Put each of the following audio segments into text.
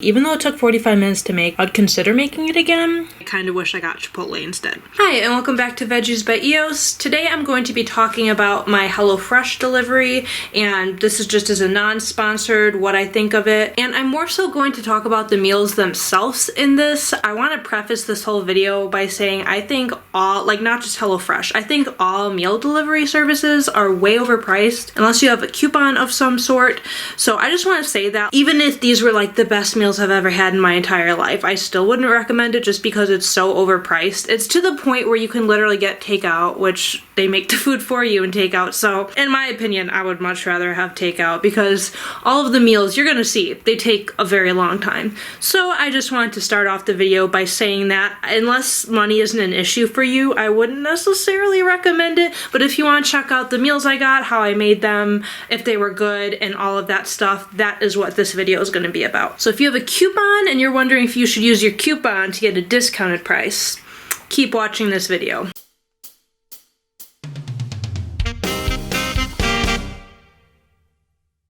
Even though it took 45 minutes to make, I'd consider making it again. I kind of wish I got Chipotle instead. Hi, and welcome back to Veggies by EOS. Today I'm going to be talking about my HelloFresh delivery, and this is just as a non-sponsored what I think of it. And I'm more so going to talk about the meals themselves in this. I want to preface this whole video by saying I think all, like not just HelloFresh, I think all meal delivery services are way overpriced unless you have a coupon of some sort. So I just want to say that even if these were like the best meals I've ever had in my entire life, I still wouldn't recommend it just because it's so overpriced. It's to the point where you can literally get takeout, which they make the food for you and takeout. So in my opinion, I would much rather have takeout because all of the meals you're gonna see, they take a very long time. So I just wanted to start off the video by saying that unless money isn't an issue for you, I wouldn't necessarily recommend it. But if you want to check out the meals I got, how I made them, if they were good and all of that stuff, that is what this video is going to be about. So if you have a coupon and you're wondering if you should use your coupon to get a discounted price, keep watching this video.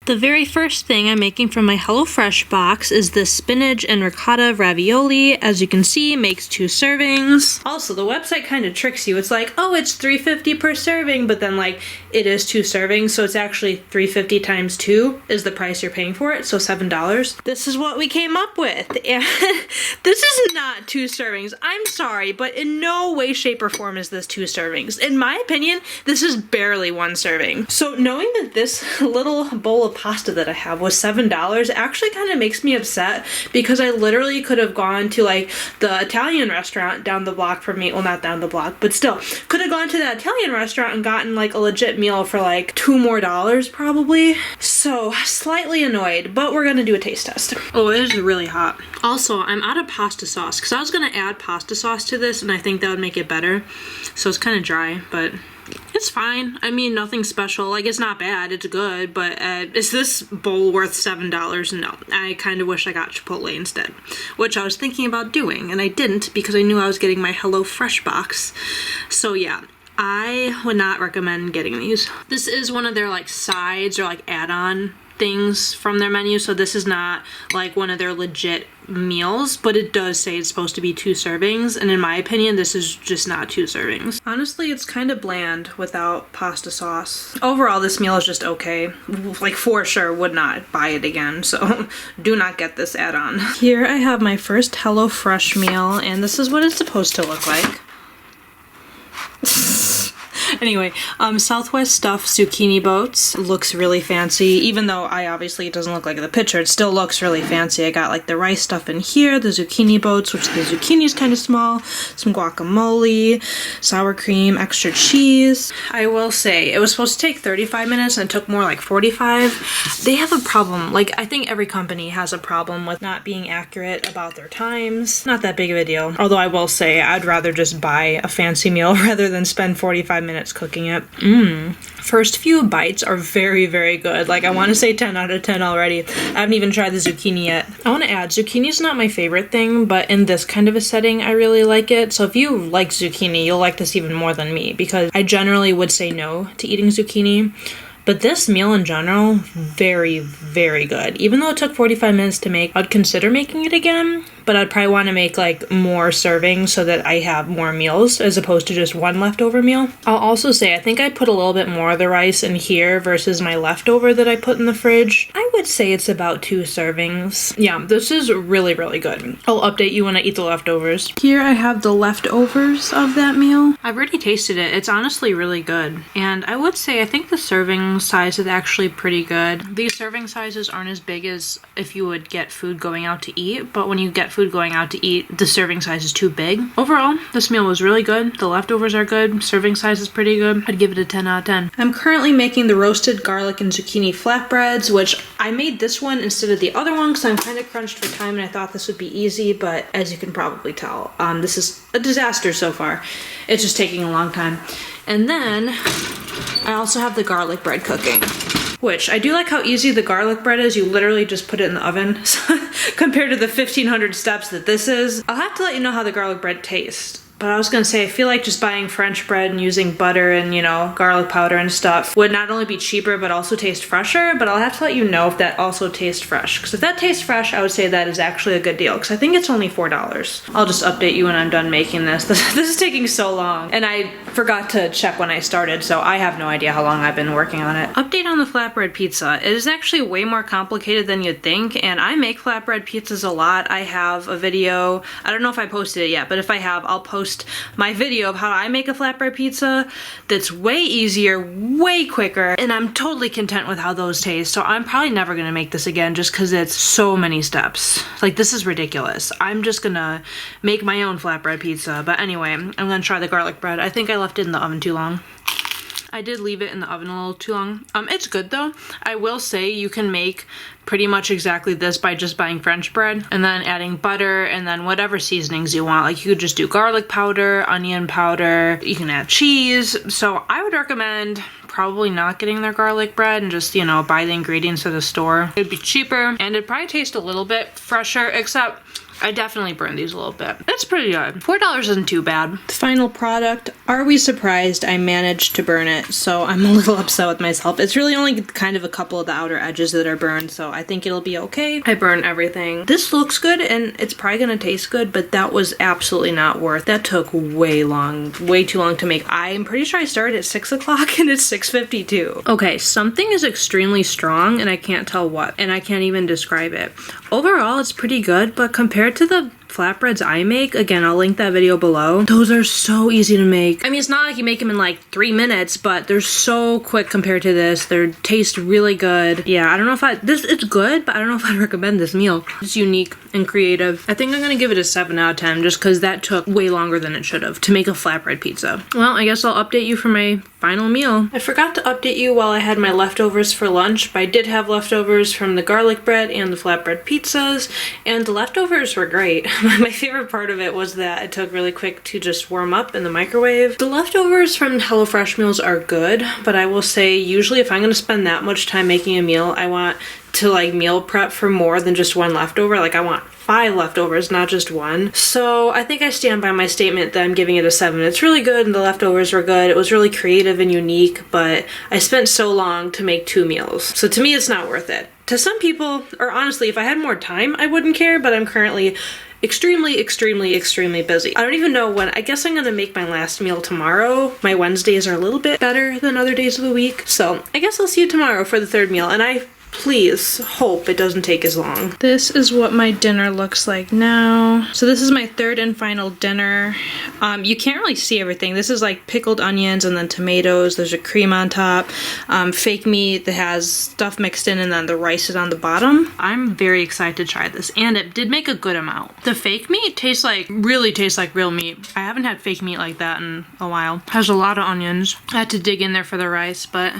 The very first thing I'm making from my HelloFresh box is the spinach and ricotta ravioli. As you can see, makes 2 servings. Also, the website kind of tricks you. It's like, oh, it's $3.50 per serving, but then like it is 2 servings, so it's actually $3.50 times 2 is the price you're paying for it, so $7. This is what we came up with, and this is not 2 servings. I'm sorry, but in no way, shape, or form is this 2 servings. In my opinion, this is barely 1 serving. So knowing that this little bowl of pasta that I have was $7 actually kind of makes me upset because I literally could have gone to like the Italian restaurant down the block from me. Well, not down the block, but still could have gone to that Italian restaurant and gotten like a legit meal for like $2 more probably. So slightly annoyed, but we're gonna do a taste test. Oh, it is really hot. Also, I'm out of pasta sauce because I was gonna add pasta sauce to this and I think that would make it better. So it's kind of dry, but it's fine. I mean, nothing special. Like, it's not bad. It's good, but is this bowl worth $7? No. I kind of wish I got Chipotle instead, which I was thinking about doing, and I didn't because I knew I was getting my HelloFresh box. So yeah, I would not recommend getting these. This is one of their like sides or like add-on things from their menu, so this is not like one of their legit meals, but it does say it's supposed to be 2 servings, and in my opinion this is just not 2 servings. Honestly, it's kind of bland without pasta sauce. Overall, this meal is just okay. Like, for sure would not buy it again, so do not get this add-on. Here I have my first HelloFresh meal, and this is what it's supposed to look like. Anyway, Southwest stuffed zucchini boats. Looks really fancy, even though it doesn't look like the picture, it still looks really fancy. I got like the rice stuff in here, the zucchini boats, which the zucchini is kind of small, some guacamole, sour cream, extra cheese. I will say, it was supposed to take 35 minutes and it took more like 45. They have a problem, like I think every company has a problem with not being accurate about their times. Not that big of a deal. Although I will say, I'd rather just buy a fancy meal rather than spend 45 minutes cooking it. First few bites are very, very good. Like, I want to say 10 out of 10 already. I haven't even tried the zucchini yet. I want to add, zucchini is not my favorite thing, but in this kind of a setting, I really like it. So if you like zucchini, you'll like this even more than me because I generally would say no to eating zucchini. But this meal in general, very, very good. Even though it took 45 minutes to make, I'd consider making it again, but I'd probably want to make like more servings so that I have more meals as opposed to just 1 leftover meal. I'll also say I think I put a little bit more of the rice in here versus my leftover that I put in the fridge. I would say it's about 2 servings. Yeah, this is really, really good. I'll update you when I eat the leftovers. Here I have the leftovers of that meal. I've already tasted it. It's honestly really good. And I would say I think the serving size is actually pretty good. These serving sizes aren't as big as if you would get food going out to eat, but when you get food going out to eat, the serving size is too big. Overall, this meal was really good. The leftovers are good. Serving size is pretty good. I'd give it a 10 out of 10. I'm currently making the roasted garlic and zucchini flatbreads, which I made this one instead of the other one because I'm kind of crunched for time and I thought this would be easy, but as you can probably tell, this is a disaster so far. It's just taking a long time. And then I also have the garlic bread cooking, which I do like how easy the garlic bread is. You literally just put it in the oven compared to the 1,500 steps that this is. I'll have to let you know how the garlic bread tastes, But I was gonna say, I feel like just buying French bread and using butter and, you know, garlic powder and stuff would not only be cheaper, but also taste fresher. But I'll have to let you know if that also tastes fresh. Because if that tastes fresh, I would say that is actually a good deal. Because I think it's only $4. I'll just update you when I'm done making this. This is taking so long. And I forgot to check when I started, so I have no idea how long I've been working on it. Update on the flatbread pizza. It is actually way more complicated than you'd think, and I make flatbread pizzas a lot. I have a video, I don't know if I posted it yet, but if I have, I'll post my video of how I make a flatbread pizza that's way easier, way quicker, and I'm totally content with how those taste. So I'm probably never gonna make this again just because it's so many steps. Like, this is ridiculous. I'm just gonna make my own flatbread pizza. But anyway, I'm gonna try the garlic bread. I think I left it in the oven too long. I did leave it in the oven a little too long. It's good though. I will say you can make pretty much exactly this by just buying French bread and then adding butter and then whatever seasonings you want. Like, you could just do garlic powder, onion powder, you can add cheese. So I would recommend probably not getting their garlic bread and just, you know, buy the ingredients at the store. It'd be cheaper and it'd probably taste a little bit fresher, except I definitely burned these a little bit. It's pretty good. $4 isn't too bad. The final product, are we surprised I managed to burn it? So I'm a little upset with myself. It's really only kind of a couple of the outer edges that are burned, so I think it'll be okay. I burned everything. This looks good and it's probably gonna taste good, but that was absolutely not worth. That took way too long to make. I'm pretty sure I started at 6 o'clock and it's 6:52. Okay, something is extremely strong and I can't tell what, and I can't even describe it. Overall, it's pretty good, but compared to the flatbreads I make, again, I'll link that video below. Those are so easy to make. I mean, it's not like you make them in like 3 minutes, but they're so quick compared to this. They taste really good. Yeah, I don't know if it's good, but I don't know if I'd recommend this meal. It's unique and creative. I think I'm gonna give it a 7 out of 10 just because that took way longer than it should have to make a flatbread pizza. Well, I guess I'll update you for my final meal. I forgot to update you while I had my leftovers for lunch, but I did have leftovers from the garlic bread and the flatbread pizzas, and the leftovers were great. My favorite part of it was that it took really quick to just warm up in the microwave. The leftovers from Hellofresh meals are good, but I will say usually if I'm gonna spend that much time making a meal, I want to like meal prep for more than just one leftover. Like, I want 5 leftovers, not just 1. So I think I stand by my statement that I'm giving it a 7. It's really good and the leftovers were good. It was really creative and unique, but I spent so long to make 2 meals. So to me, it's not worth it. To some people, or honestly, if I had more time, I wouldn't care, but I'm currently extremely busy. I don't even know when. I guess I'm gonna make my last meal tomorrow. My Wednesdays are a little bit better than other days of the week. So I guess I'll see you tomorrow for the 3rd meal, and I please hope it doesn't take as long. This is what my dinner looks like now. So this is my 3rd and final dinner. You can't really see everything. This is like pickled onions and then tomatoes. There's a cream on top, fake meat that has stuff mixed in, and then the rice is on the bottom. I'm very excited to try this, and it did make a good amount. The fake meat really tastes like real meat. I haven't had fake meat like that in a while. Has a lot of onions. I had to dig in there for the rice, but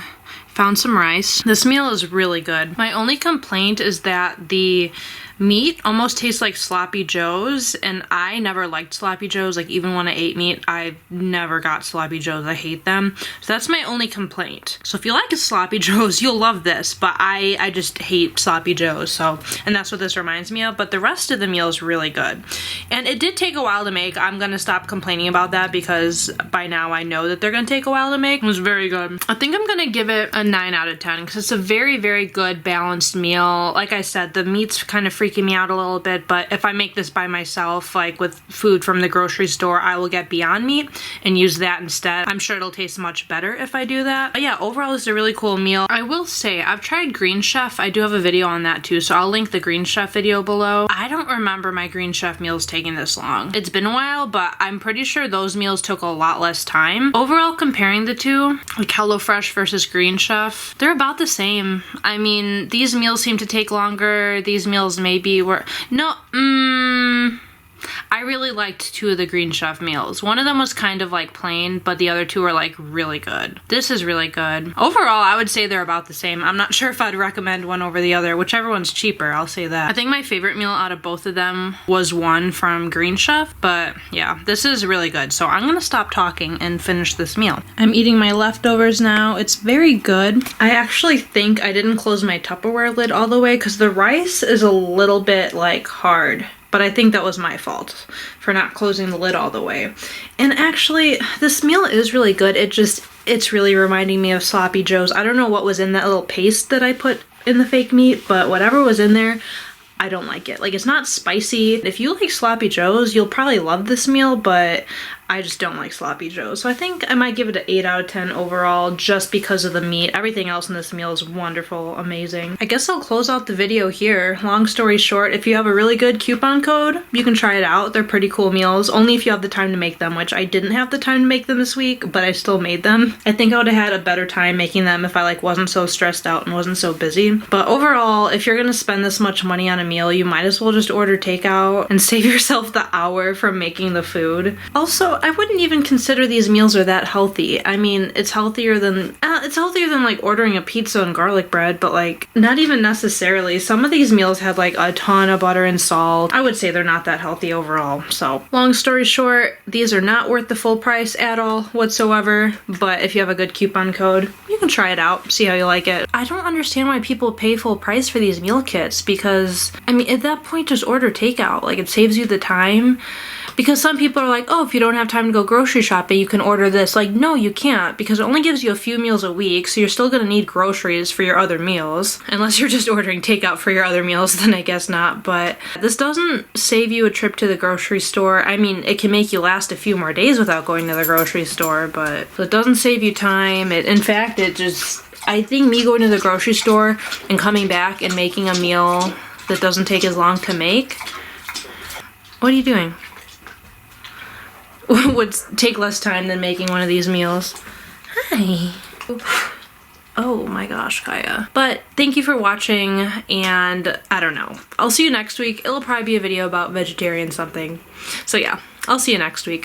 found some rice. This meal is really good. My only complaint is that the meat almost tastes like Sloppy Joe's, and I never liked Sloppy Joe's. Like, even when I ate meat, I never got Sloppy Joe's. I hate them. So that's my only complaint. So if you like Sloppy Joe's, you'll love this, but I just hate Sloppy Joe's. So, and that's what this reminds me of, but the rest of the meal is really good. And it did take a while to make. I'm gonna stop complaining about that because by now I know that they're gonna take a while to make. It was very good. I think I'm gonna give it a 9 out of 10 because it's a very good balanced meal. Like I said, the meat's kind of freaking me out a little bit, but if I make this by myself, like with food from the grocery store, I will get Beyond Meat and use that instead. I'm sure it'll taste much better if I do that. But yeah, overall, it's a really cool meal. I will say, I've tried Green Chef. I do have a video on that too, so I'll link the Green Chef video below. I don't remember my Green Chef meals taking this long. It's been a while, but I'm pretty sure those meals took a lot less time. Overall, comparing the two, like HelloFresh versus Green Chef, they're about the same. I mean, these meals seem to take longer. These meals maybe were, no, I really liked 2 of the Green Chef meals. One of them was kind of like plain, but the other 2 were like really good. This is really good. Overall, I would say they're about the same. I'm not sure if I'd recommend one over the other. Whichever one's cheaper, I'll say that. I think my favorite meal out of both of them was one from Green Chef, but yeah, this is really good. So I'm gonna stop talking and finish this meal. I'm eating my leftovers now. It's very good. I actually think I didn't close my Tupperware lid all the way because the rice is a little bit like hard. but I think that was my fault for not closing the lid all the way. And actually, this meal is really good. It's really reminding me of Sloppy Joe's. I don't know what was in that little paste that I put in the fake meat, but whatever was in there, I don't like it. Like, it's not spicy. If you like Sloppy Joe's, you'll probably love this meal, but I just don't like Sloppy Joe's. So I think I might give it an 8 out of 10 overall just because of the meat. Everything else in this meal is wonderful, amazing. I guess I'll close out the video here. Long story short, if you have a really good coupon code, you can try it out. They're pretty cool meals, only if you have the time to make them, which I didn't have the time to make them this week, but I still made them. I think I would have had a better time making them if I like wasn't so stressed out and wasn't so busy. But overall, if you're gonna spend this much money on a meal, you might as well just order takeout and save yourself the hour from making the food. Also, I wouldn't even consider these meals are that healthy. I mean, it's healthier than like ordering a pizza and garlic bread, but like not even necessarily. Some of these meals have like a ton of butter and salt. I would say they're not that healthy overall. So long story short, these are not worth the full price at all whatsoever, but if you have a good coupon code, you can try it out, see how you like it. I don't understand why people pay full price for these meal kits, because I mean, at that point, just order takeout. Like, it saves you the time. Because some people are like, oh, if you don't have time to go grocery shopping, you can order this. Like, no, you can't, because it only gives you a few meals a week, so you're still gonna need groceries for your other meals. Unless you're just ordering takeout for your other meals, then I guess not. But this doesn't save you a trip to the grocery store. I mean, it can make you last a few more days without going to the grocery store, but it doesn't save you time. In fact, I think me going to the grocery store and coming back and making a meal that doesn't take as long to make. What are you doing? Would take less time than making one of these meals. Hi. Oh my gosh, Kaya. But thank you for watching, and I don't know. I'll see you next week. It'll probably be a video about vegetarian something. So yeah, I'll see you next week.